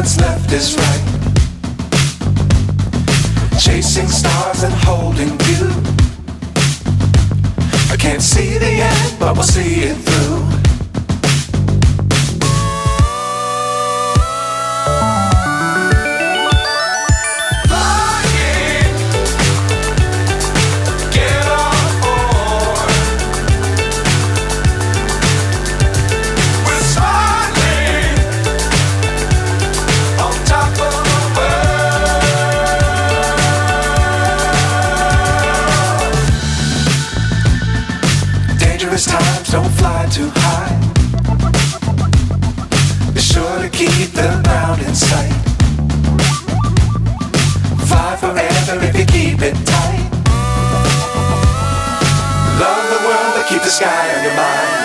what's left is right. Chasing stars and holding you. I can't see the end, but we'll see it through. Times don't fly too high. Be sure to keep the ground in sight. Fly forever if you keep it tight. Love the world but keep the sky on your mind.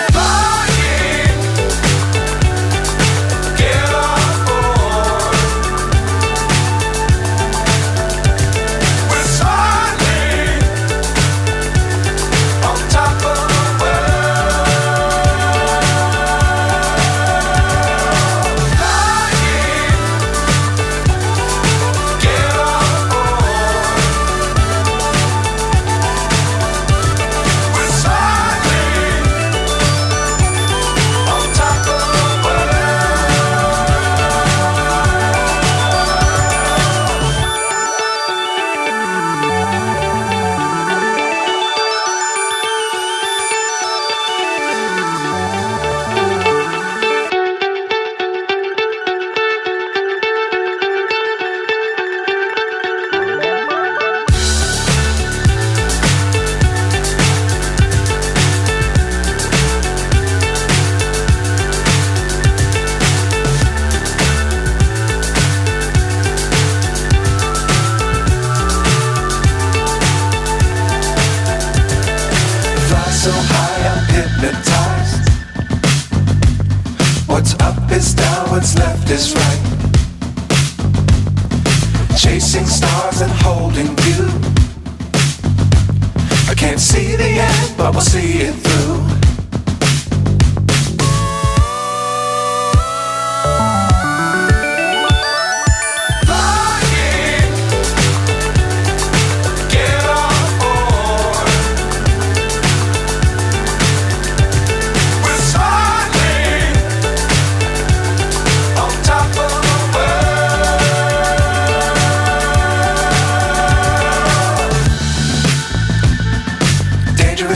So high I'm hypnotized. What's up is down, what's left is right. Chasing stars and holding you. I can't see the end, but we'll see it through.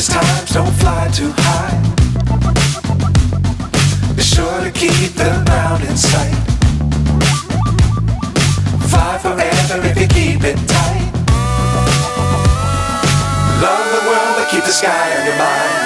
Times don't fly too high. Be sure to keep the ground in sight. Fly forever if you keep it tight. Love the world but keep the sky on your mind.